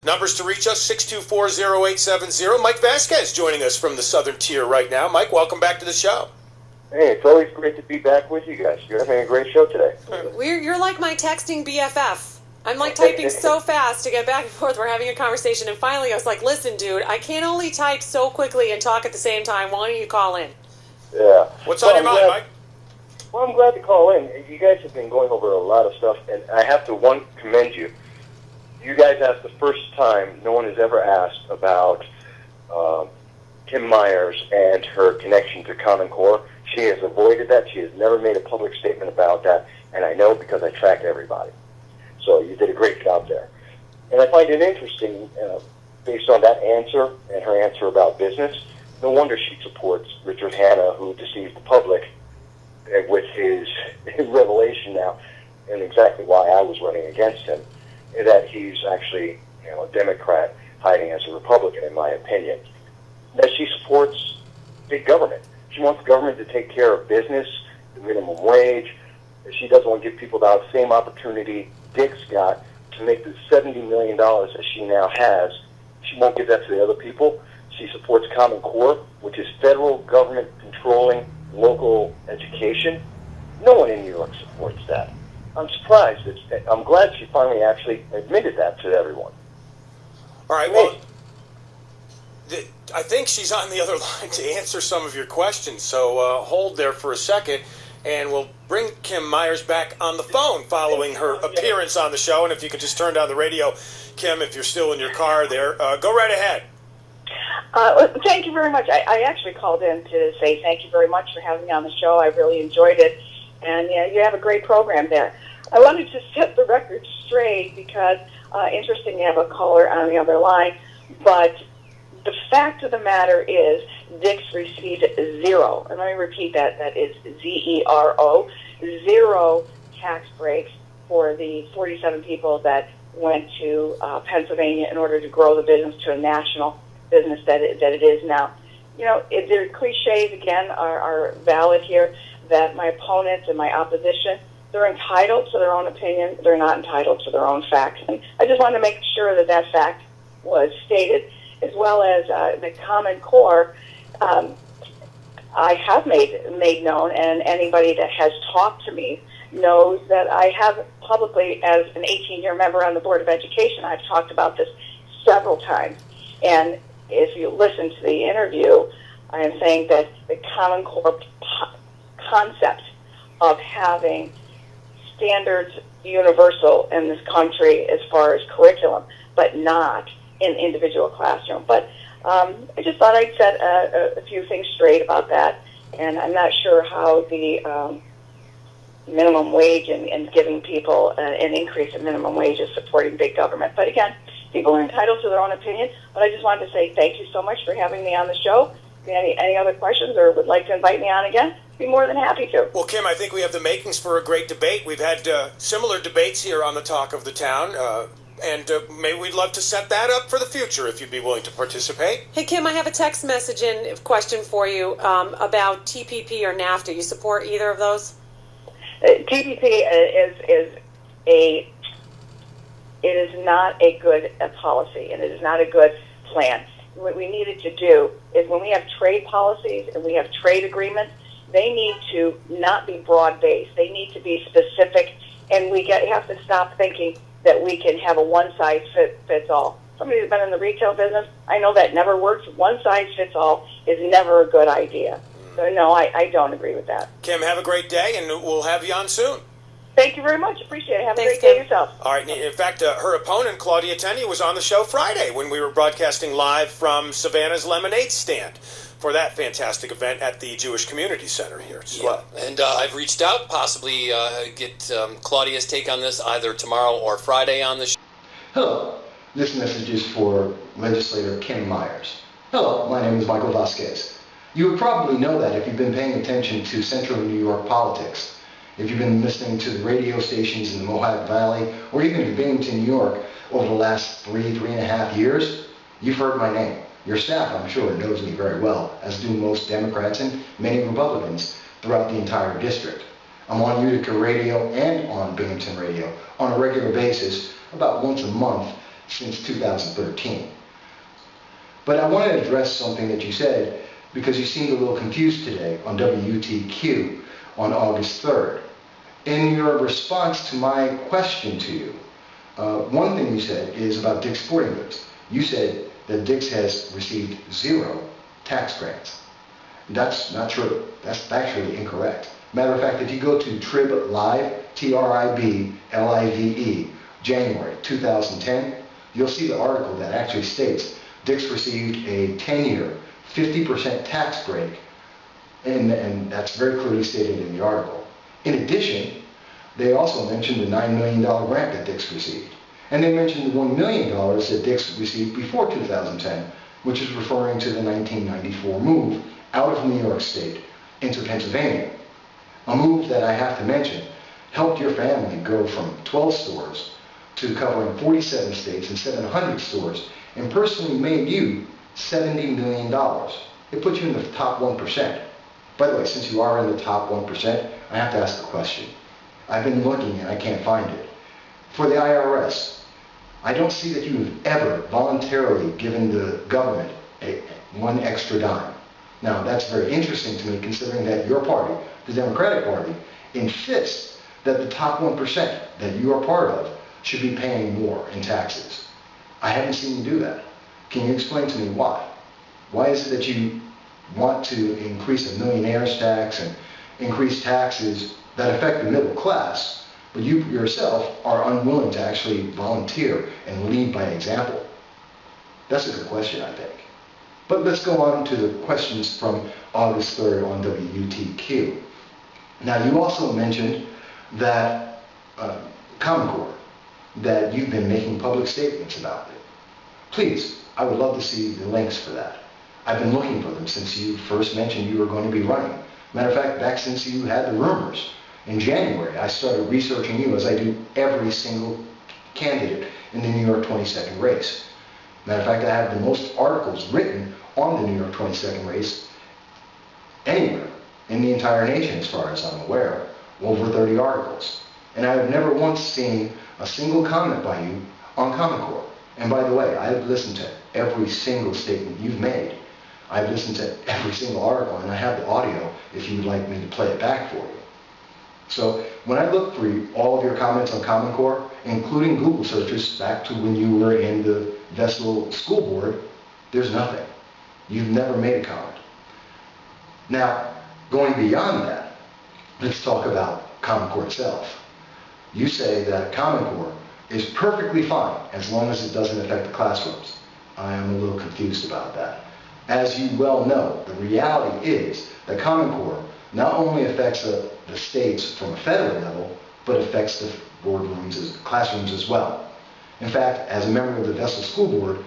Numbers to reach us, 624-0870. Mike Vasquez joining us from the Southern Tier right now. Mike, welcome back to the show. Hey, it's always great to be back with you guys. You're having a great show today. You're like my texting BFF. I'm like typing so fast to get back and forth. We're having a conversation, and finally I was like, listen, dude, I can't only type so quickly and talk at the same time. Why don't you call in? Yeah. What's on your mind, Mike? Well, I'm glad to call in. You guys have been going over a lot of stuff, and I have to, commend you. You guys asked the first time no one has ever asked about Kim Myers and her connection to Common Core. She has avoided that. She has never made a public statement about that, and I know because I track everybody. So you did a great job there. And I find it interesting, based on that answer and her answer about business, no wonder she supports Richard Hanna, who deceived the public with his revelation now, and exactly why I was running against him, that he's actually a Democrat hiding as a Republican, in my opinion. That she supports big government. She wants government to take care of business, the minimum wage. She doesn't want to give people the same opportunity Dick's got to make the $70 million that she now has. She won't give that to the other people. She supports Common Core, which is federal government controlling local education. No one in New York supports that. I'm surprised. I'm glad she finally actually admitted that to everyone. All right, well, I think she's on the other line to answer some of your questions, so hold there for a second, and we'll bring Kim Myers back on the phone following her appearance on the show. And if you could just turn down the radio, Kim, if you're still in your car there, go right ahead. Thank you very much. I actually called in to say thank you very much for having me on the show. I really enjoyed it, and you have a great program there. I wanted to set the record straight because interesting to have a caller on the other line, but the fact of the matter is Dick's received zero, and let me repeat that, that is zero, zero tax breaks for the 47 people that went to Pennsylvania in order to grow the business to a national business that it is now. The cliches, again, are valid here, that my opponents and my opposition, they're entitled to their own opinion. They're not entitled to their own facts. And I just wanted to make sure that that fact was stated, as well as the Common Core. I have made known, and anybody that has talked to me knows that I have publicly, as an 18-year member on the Board of Education, I've talked about this several times. And if you listen to the interview, I am saying that the Common Core concept of having standards universal in this country as far as curriculum, but not in individual classroom. But I just thought I'd set a few things straight about that, and I'm not sure how the minimum wage and giving people an increase in minimum wage is supporting big government. But again, people are entitled to their own opinion, but I just wanted to say thank you so much for having me on the show. Any other questions or would like to invite me on again, be more than happy to. Well, Kim, I think we have the makings for a great debate. We've had similar debates here on the Talk of the Town, and maybe we'd love to set that up for the future if you'd be willing to participate. Hey, Kim, I have a text message and question for you about TPP or NAFTA. You support either of those? TPP is not a good policy, and it is not a good plan. What we needed to do is, when we have trade policies and we have trade agreements, they need to not be broad-based. They need to be specific, and we have to stop thinking that we can have a one-size-fits-all. Somebody who's been in the retail business, I know that never works. One-size-fits-all is never a good idea. So, no, I don't agree with that. Kim, have a great day, and we'll have you on soon. Thank you very much. Appreciate it. Have a great day yourself. All right. In fact, her opponent, Claudia Tenney, was on the show Friday when we were broadcasting live from Savannah's Lemonade Stand for that fantastic event at the Jewish Community Center here as well. And I've reached out, possibly get Claudia's take on this either tomorrow or Friday on the show. Hello. This message is for Legislator Kim Myers. Hello, my name is Michael Vasquez. You would probably know that if you've been paying attention to central New York politics. If you've been listening to the radio stations in the Mohawk Valley, or even if you've been to New York over the last 3.5 years, you've heard my name. Your staff, I'm sure, knows me very well, as do most Democrats and many Republicans throughout the entire district. I'm on WUTQ Radio and on Binghamton Radio on a regular basis, about once a month, since 2013. But I want to address something that you said because you seemed a little confused today on WUTQ on August 3rd. In your response to my question to you, one thing you said is about Dick's Sporting Goods. You said that Dick's has received 0 tax grants. That's not true. That's factually incorrect. Matter of fact, if you go to Trib Live, TRIBLIVE, January 2010, you'll see the article that actually states Dick's received a 10-year, 50% tax break, and that's very clearly stated in the article. In addition, they also mentioned the $9 million grant that Dick's received. And they mentioned the $1 million that Dick's received before 2010, which is referring to the 1994 move out of New York State into Pennsylvania. A move that I have to mention helped your family go from 12 stores to covering 47 states and 700 stores, and personally made you $70 million. It put you in the top 1%. By the way, since you are in the top 1%, I have to ask a question. I've been looking and I can't find it. For the IRS, I don't see that you have ever voluntarily given the government one extra dime. Now, that's very interesting to me, considering that your party, the Democratic Party, insists that the top 1% that you are part of should be paying more in taxes. I haven't seen you do that. Can you explain to me why? Why is it that you want to increase a millionaire's tax and increase taxes that affect the middle class, but you yourself are unwilling to actually volunteer and lead by example? That's a good question, I think. But let's go on to the questions from August 3rd on WUTQ. Now, you also mentioned that Common Core, that you've been making public statements about it. Please, I would love to see the links for that. I've been looking for them since you first mentioned you were going to be running. Matter of fact, back since you had the rumors. In January, I started researching you as I do every single candidate in the New York 22nd race. Matter of fact, I have the most articles written on the New York 22nd race anywhere in the entire nation, as far as I'm aware, over 30 articles. And I have never once seen a single comment by you on Common Core. And by the way, I've listened to every single statement you've made. I've listened to every single article, and I have the audio if you would like me to play it back for you. So when I look through all of your comments on Common Core, including Google searches back to when you were in the Vestal School Board, there's nothing. You've never made a comment. Now, going beyond that, let's talk about Common Core itself. You say that Common Core is perfectly fine as long as it doesn't affect the classrooms. I am a little confused about that. As you well know, the reality is that Common Core not only affects the states from a federal level, but affects the boardrooms, classrooms as well. In fact, as a member of the Vestal School Board,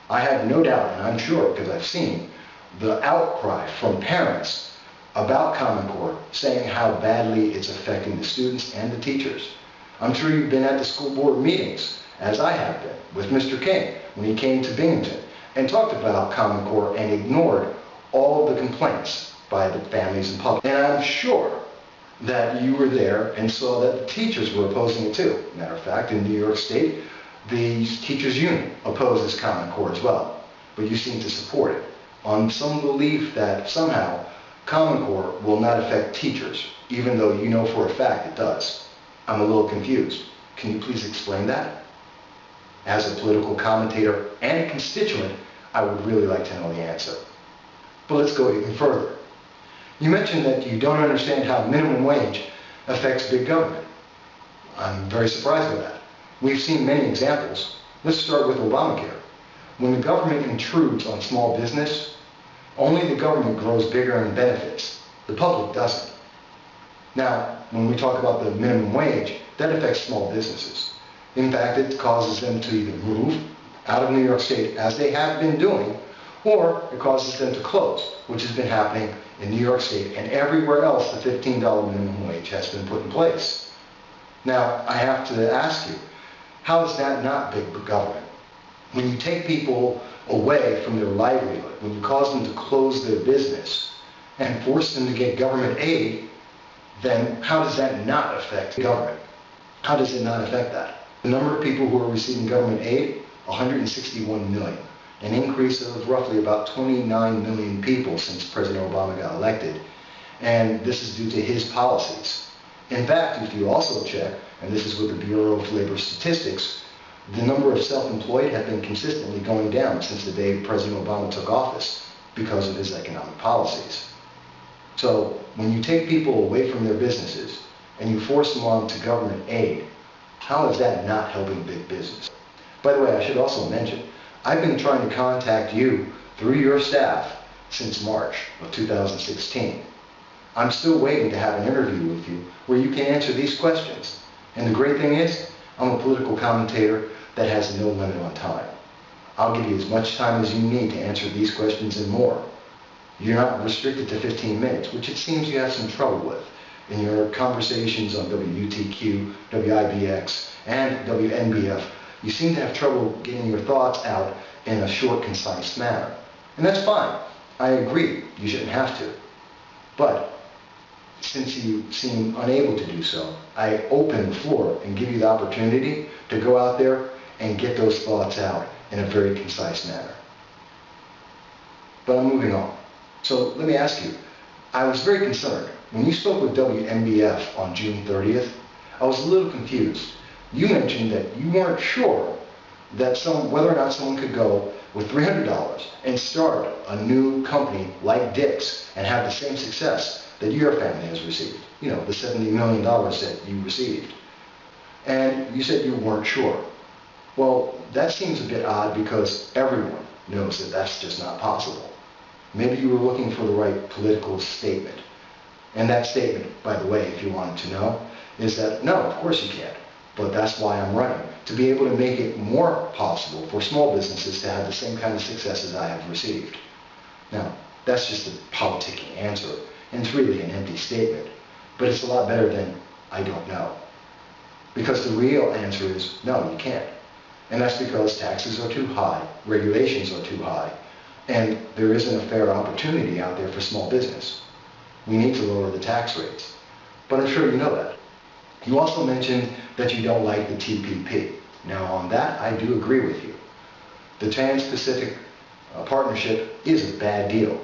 I have no doubt, and I'm sure because I've seen, the outcry from parents about Common Core saying how badly it's affecting the students and the teachers. I'm sure you've been at the school board meetings, as I have been, with Mr. King when he came to Binghamton and talked about Common Core and ignored all of the complaints by the families and public. And I'm sure that you were there and saw that the teachers were opposing it too. Matter of fact, in New York State, the teachers union opposes Common Core as well, but you seem to support it on some belief that somehow Common Core will not affect teachers, even though you know for a fact it does. I'm a little confused. Can you please explain that? As a political commentator and a constituent, I would really like to know the answer. But let's go even further. You mentioned that you don't understand how minimum wage affects big government. I'm very surprised by that. We've seen many examples. Let's start with Obamacare. When the government intrudes on small business, only the government grows bigger in benefits. The public doesn't. Now, when we talk about the minimum wage, that affects small businesses. In fact, it causes them to either move out of New York State, as they have been doing, or it causes them to close, which has been happening in New York State and everywhere else the $15 minimum wage has been put in place. Now, I have to ask you, how is that not big government? When you take people away from their livelihood, when you cause them to close their business and force them to get government aid, then how does that not affect government? How does it not affect that? The number of people who are receiving government aid 161 million, an increase of roughly about 29 million people since President Obama got elected. And this is due to his policies. In fact, if you also check, and this is with the Bureau of Labor Statistics, the number of self-employed have been consistently going down since the day President Obama took office because of his economic policies. So when you take people away from their businesses and you force them on to government aid, how is that not helping big business? By the way, I should also mention, I've been trying to contact you through your staff since March of 2016. I'm still waiting to have an interview with you where you can answer these questions. And the great thing is, I'm a political commentator that has no limit on time. I'll give you as much time as you need to answer these questions and more. You're not restricted to 15 minutes, which it seems you have some trouble with in your conversations on WUTQ, WIBX, and WNBF. You seem to have trouble getting your thoughts out in a short, concise manner. And that's fine. I agree. You shouldn't have to. But since you seem unable to do so, I open the floor and give you the opportunity to go out there and get those thoughts out in a very concise manner. But I'm moving on. So let me ask you, I was very concerned. When you spoke with WNBF on June 30th, I was a little confused. You mentioned that you weren't sure that whether or not someone could go with $300 and start a new company like Dick's and have the same success that your family has received. You know, the $70 million that you received. And you said you weren't sure. Well, that seems a bit odd because everyone knows that that's just not possible. Maybe you were looking for the right political statement. And that statement, by the way, if you wanted to know, is that no, of course you can't. But that's why I'm running, to be able to make it more possible for small businesses to have the same kind of success as I have received. Now, that's just a politicking answer, and it's really an empty statement. But it's a lot better than I don't know. Because the real answer is no, you can't. And that's because taxes are too high, regulations are too high, and there isn't a fair opportunity out there for small business. We need to lower the tax rates. But I'm sure you know that. You also mentioned that you don't like the TPP. Now on that, I do agree with you. The Trans-Pacific Partnership is a bad deal.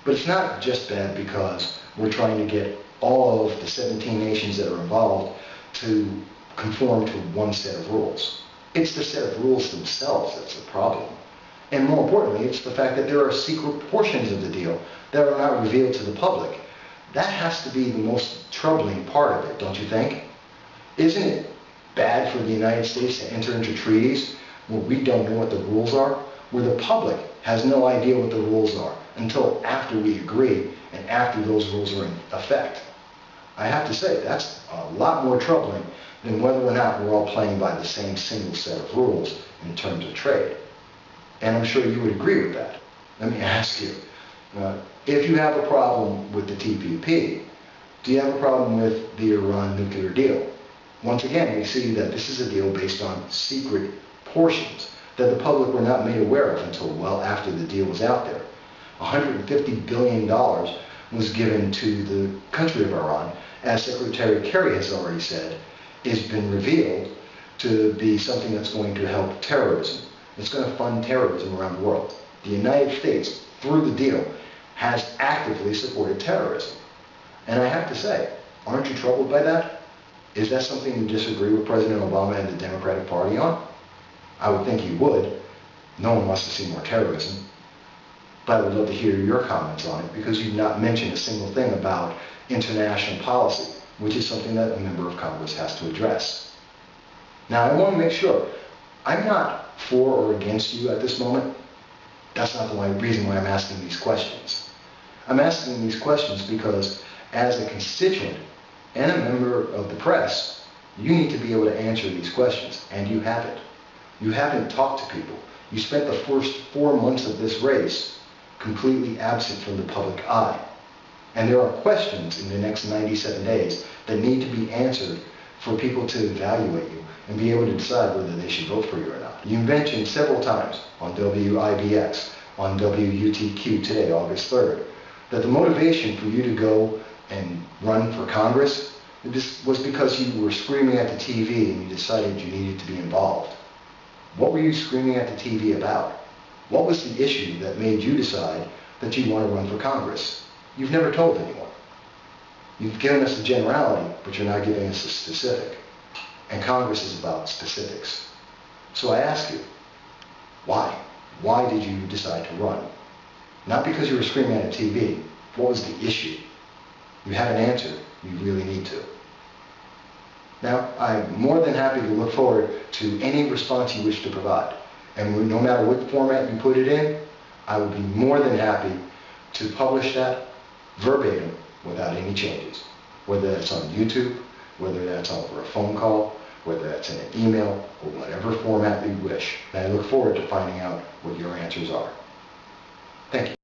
But it's not just bad because we're trying to get all of the 17 nations that are involved to conform to one set of rules. It's the set of rules themselves that's the problem. And more importantly, it's the fact that there are secret portions of the deal that are not revealed to the public. That has to be the most troubling part of it, don't you think? Isn't it bad for the United States to enter into treaties where we don't know what the rules are, where the public has no idea what the rules are until after we agree and after those rules are in effect? I have to say, that's a lot more troubling than whether or not we're all playing by the same single set of rules in terms of trade. And I'm sure you would agree with that. Let me ask you, if you have a problem with the TPP, do you have a problem with the Iran nuclear deal? Once again, we see that this is a deal based on secret portions that the public were not made aware of until well after the deal was out there. $150 billion was given to the country of Iran, as Secretary Kerry has already said, has been revealed to be something that's going to help terrorism. It's going to fund terrorism around the world. The United States, through the deal, has actively supported terrorism. And I have to say, aren't you troubled by that? Is that something you disagree with President Obama and the Democratic Party on? I would think you would. No one wants to see more terrorism. But I would love to hear your comments on it because you've not mentioned a single thing about international policy, which is something that a member of Congress has to address. Now, I want to make sure, I'm not for or against you at this moment. That's not the reason why I'm asking these questions. I'm asking these questions because as a constituent and a member of the press, you need to be able to answer these questions, and you haven't. You haven't talked to people. You spent the first 4 months of this race completely absent from the public eye. And there are questions in the next 97 days that need to be answered for people to evaluate you and be able to decide whether they should vote for you or not. You mentioned several times on WIBX, on WUTQ today, August 3rd, that the motivation for you to go and run for Congress was because you were screaming at the TV and you decided you needed to be involved. What were you screaming at the TV about? What was the issue that made you decide that you want to run for Congress? You've never told anyone. You've given us the generality, but you're not giving us the specific. And Congress is about specifics. So I ask you, why? Why did you decide to run? Not because you were screaming at a TV. What was the issue? You have an answer. You really need to. Now, I'm more than happy to look forward to any response you wish to provide. And no matter what format you put it in, I will be more than happy to publish that verbatim without any changes. Whether that's on YouTube, whether that's over a phone call, whether that's in an email, or whatever format you wish. And I look forward to finding out what your answers are. Thank you.